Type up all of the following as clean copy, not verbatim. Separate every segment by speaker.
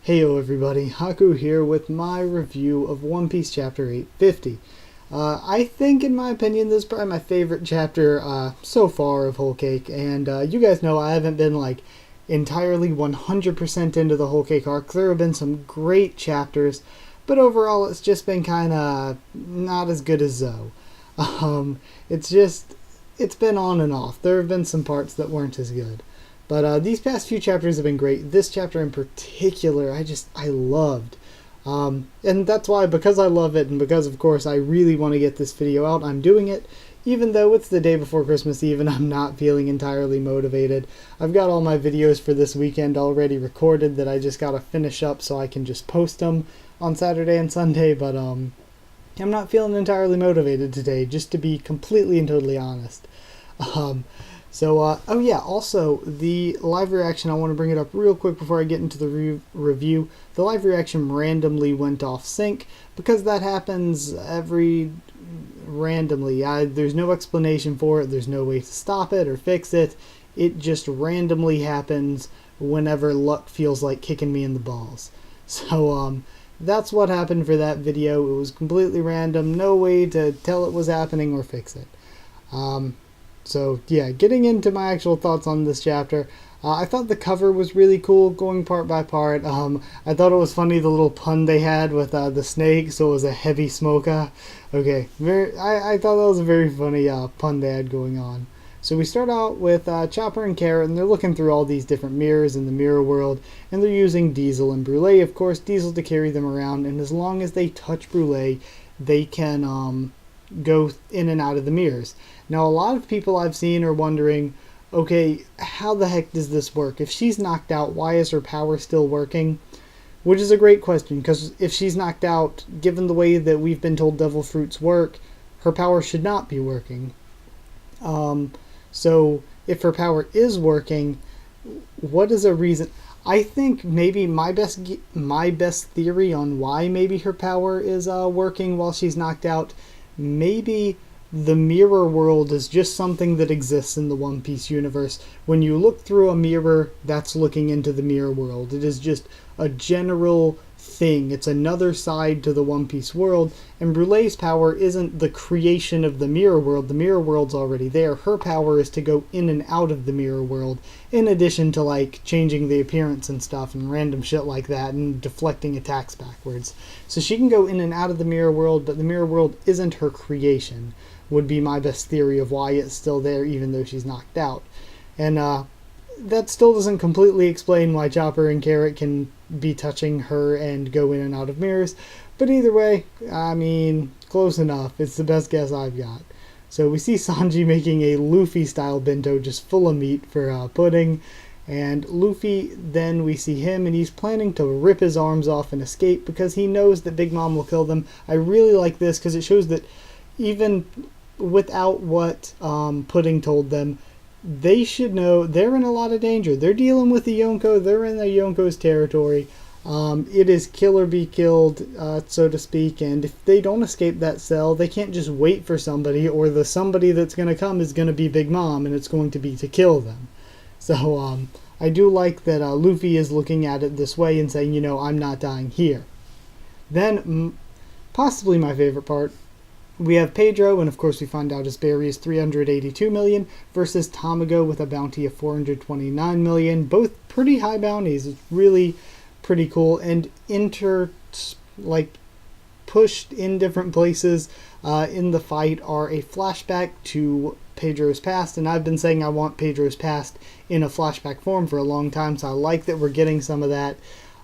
Speaker 1: Heyo everybody, Haku here with my review of One Piece Chapter 850. I think, in my opinion, this is probably my favorite chapter so far of Whole Cake, and you guys know I haven't been entirely 100% into the Whole Cake arc. There have been some great chapters, but overall it's just been kind of not as good as Zoe. It's been on and off. There have been some parts that weren't as good. But these past few chapters have been great. This chapter in particular, I loved. And that's why, because I love it, and because, of course, I really want to get this video out, I'm doing it. Even though it's the day before Christmas Eve and I'm not feeling entirely motivated. I've got all my videos for this weekend already recorded that I just got to finish up so I can just post them on Saturday and Sunday. But I'm not feeling entirely motivated today, just to be completely and totally honest. Oh yeah, also, the live reaction, I want to bring it up real quick before I get into the review. The live reaction randomly went off sync, because that happens randomly. There's no explanation for it, there's no way to stop it or fix it. It just randomly happens whenever luck feels like kicking me in the balls. So, that's what happened for that video. It was completely random, no way to tell it was happening or fix it. So yeah, getting into my actual thoughts on this chapter, I thought the cover was really cool, going part by part. I thought it was funny the little pun they had with the snake, so it was a heavy smoker. Okay, I thought that was a very funny pun they had going on. So we start out with Chopper and Carrot, and they're looking through all these different mirrors in the mirror world, and they're using Diesel and Brûlé, of course, Diesel to carry them around, and as long as they touch Brûlé, they can go in and out of the mirrors. Now, a lot of people I've seen are wondering, okay, how the heck does this work? If she's knocked out, why is her power still working? Which is a great question, because if she's knocked out, given the way that we've been told devil fruits work, her power should not be working. So if her power is working, what is a reason? I think maybe my best theory on why maybe her power is working while she's knocked out, maybe the mirror world is just something that exists in the One Piece universe. When you look through a mirror, that's looking into the mirror world. It is just a general thing. It's another side to the One Piece world, and Brûlé's power isn't the creation of the mirror world. The mirror world's already there. Her power is to go in and out of the mirror world, in addition to changing the appearance and stuff and random shit like that and deflecting attacks backwards. So she can go in and out of the mirror world, but the mirror world isn't her creation, would be my best theory of why it's still there even though she's knocked out. And that still doesn't completely explain why Chopper and Carrot can be touching her and go in and out of mirrors, but either way, I mean, close enough. It's the best guess I've got. So we see Sanji making a Luffy style bento just full of meat for Pudding, and Luffy, then we see him and he's planning to rip his arms off and escape because he knows that Big Mom will kill them. I really like this because it shows that even without what Pudding told them, they should know they're in a lot of danger. They're dealing with the Yonko. They're in the Yonko's territory. It is kill or be killed, so to speak. And if they don't escape that cell, they can't just wait for somebody, or the somebody that's going to come is going to be Big Mom, and it's going to be to kill them. So I do like that Luffy is looking at it this way and saying, I'm not dying here. Then, possibly my favorite part, we have Pedro, and of course we find out his berry is 382 million versus Tamago with a bounty of 429 million. Both pretty high bounties. It's really pretty cool, and pushed in different places in the fight are a flashback to Pedro's past, and I've been saying I want Pedro's past in a flashback form for a long time, so I like that we're getting some of that.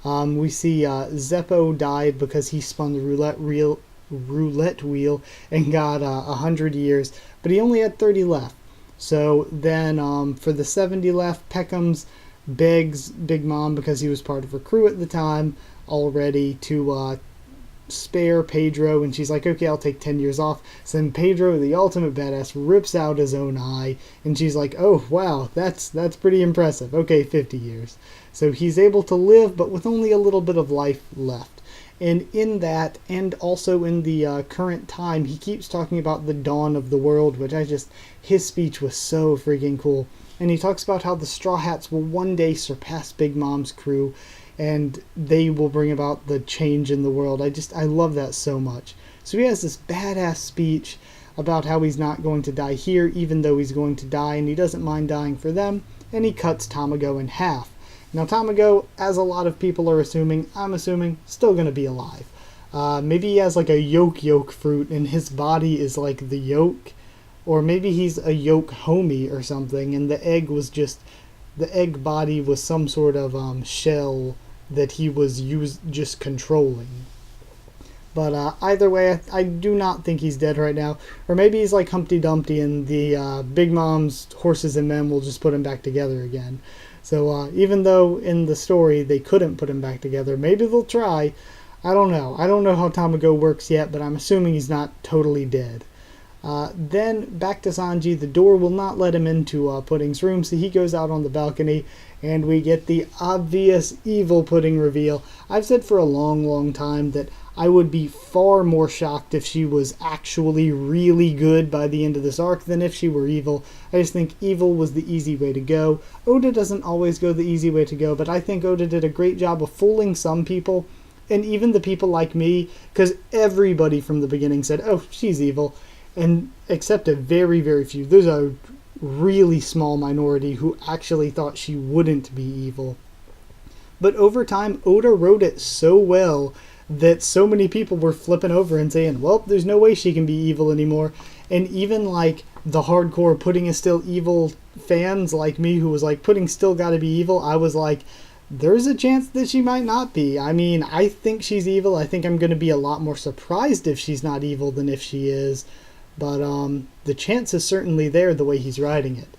Speaker 1: We see Zeppo died because he spun the roulette wheel and got 100 years, but he only had 30 left. So then for the 70 left, Peckham's begs Big Mom, because he was part of her crew at the time already, to spare Pedro, and she's like, okay, I'll take 10 years off. So then Pedro, the ultimate badass, rips out his own eye, and she's like, oh wow, that's pretty impressive. Okay, 50 years. So he's able to live, but with only a little bit of life left. And in that, and also in the current time, he keeps talking about the dawn of the world, which his speech was so freaking cool. And he talks about how the Straw Hats will one day surpass Big Mom's crew, and they will bring about the change in the world. I love that so much. So he has this badass speech about how he's not going to die here, even though he's going to die, and he doesn't mind dying for them, and he cuts Tamago in half. Now Tamago, as a lot of people are assuming, I'm assuming, still going to be alive. Maybe he has like a yolk fruit, and his body is like the yolk, or maybe he's a yolk homie or something, and the egg body was some sort of shell that he was just controlling. But either way, I do not think he's dead right now. Or maybe he's like Humpty Dumpty and the Big Mom's horses and men will just put him back together again. So even though in the story they couldn't put him back together, maybe they'll try. I don't know. I don't know how Tamago works yet, but I'm assuming he's not totally dead. Then back to Sanji. The door will not let him into Pudding's room, so he goes out on the balcony, and we get the obvious evil Pudding reveal. I've said for a long time that I would be far more shocked if she was actually really good by the end of this arc than if she were evil. I just think evil was the easy way to go. Oda doesn't always go the easy way to go, but I think Oda did a great job of fooling some people, and even the people like me, because everybody from the beginning said, oh, she's evil, and except a very, very few. There's a really small minority who actually thought she wouldn't be evil. But over time, Oda wrote it so well that so many people were flipping over and saying, well, there's no way she can be evil anymore. And even like the hardcore Pudding is still evil fans like me, who was like, Pudding still gotta be evil, I was like, there's a chance that she might not be. I mean, I think she's evil. I think I'm going to be a lot more surprised if she's not evil than if she is. But the chance is certainly there the way he's writing it.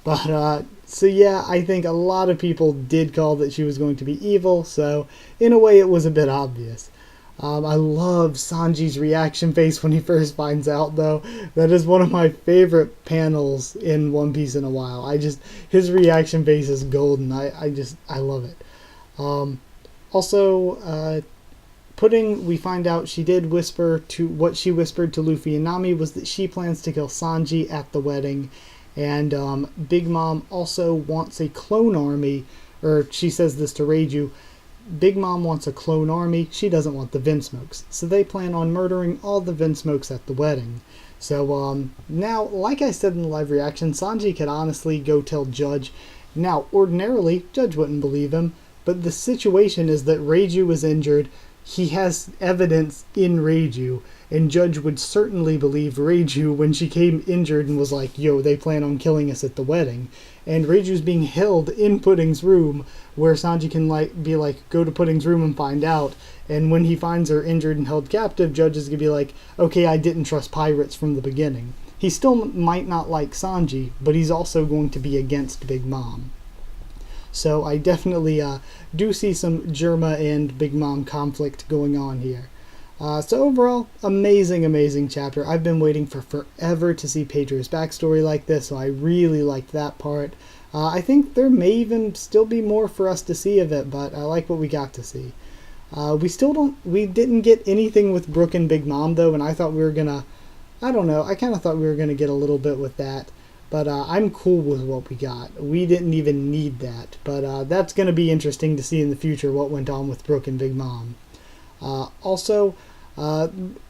Speaker 1: But so yeah, I think a lot of people did call that she was going to be evil. So in a way, it was a bit obvious. I love Sanji's reaction face when he first finds out, though. That is one of my favorite panels in One Piece in a while. His reaction face is golden. I love it. Also, Pudding, we find out she did whisper to, what she whispered to Luffy and Nami was that she plans to kill Sanji at the wedding. And Big Mom also wants a clone army, or she says this to Reiju. Big Mom wants a clone army. She doesn't want the Vinsmokes. So they plan on murdering all the Vinsmokes at the wedding. So now, like I said in the live reaction, Sanji could honestly go tell Judge. Now, ordinarily, Judge wouldn't believe him. But the situation is that Reiju is injured. He has evidence in Reiju. And Judge would certainly believe Reiju when she came injured and was like, yo, they plan on killing us at the wedding. And Reiju's being held in Pudding's room, where Sanji can be like, go to Pudding's room and find out. And when he finds her injured and held captive, Judge is going to be like, okay, I didn't trust pirates from the beginning. He still might not like Sanji, but he's also going to be against Big Mom. So I definitely do see some Germa and Big Mom conflict going on here. So overall, amazing chapter. I've been waiting for forever to see Pedro's backstory like this, so I really liked that part. I think there may even still be more for us to see of it, but I like what we got to see. We didn't get anything with Brook and Big Mom, though, and I thought we were gonna, I don't know, I kind of thought we were gonna get a little bit with that. But I'm cool with what we got. We didn't even need that, but that's gonna be interesting to see in the future what went on with Brook and Big Mom. Also,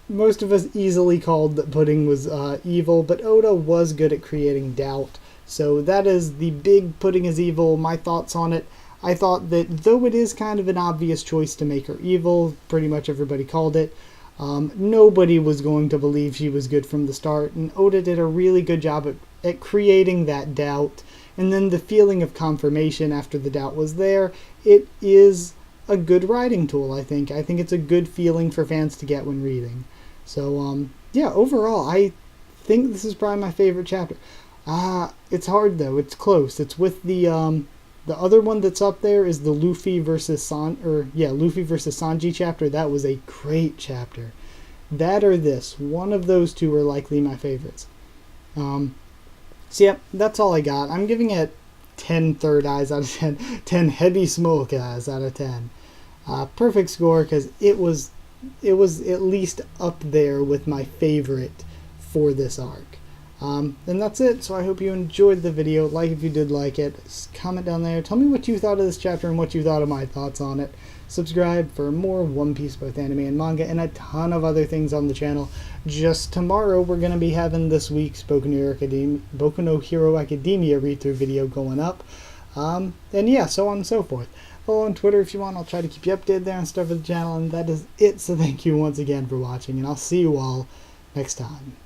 Speaker 1: most of us easily called that Pudding was evil, but Oda was good at creating doubt. So that is the big Pudding is evil, my thoughts on it. I thought that though it is kind of an obvious choice to make her evil, pretty much everybody called it, nobody was going to believe she was good from the start, and Oda did a really good job at creating that doubt, and then the feeling of confirmation after the doubt was there. It is a good writing tool, I think. I think it's a good feeling for fans to get when reading. So, yeah, overall, I think this is probably my favorite chapter. It's hard, though. It's close. It's with the other one that's up there is the Luffy versus Sanji chapter. That was a great chapter. That or this. One of those two are likely my favorites. So, yeah, that's all I got. I'm giving it 10 third eyes out of 10. 10 heavy smoke eyes out of 10. Perfect score because it was at least up there with my favorite for this arc. And that's it. So I hope you enjoyed the video. Like if you did like it. Comment down there. Tell me what you thought of this chapter and what you thought of my thoughts on it. Subscribe for more One Piece, both anime and manga, and a ton of other things on the channel. Just tomorrow, we're going to be having this week's Boku no Hero Academia read-through video going up. And yeah, so on and so forth. Follow on Twitter if you want. I'll try to keep you updated there and stuff with the channel. And that is it. So thank you once again for watching, and I'll see you all next time.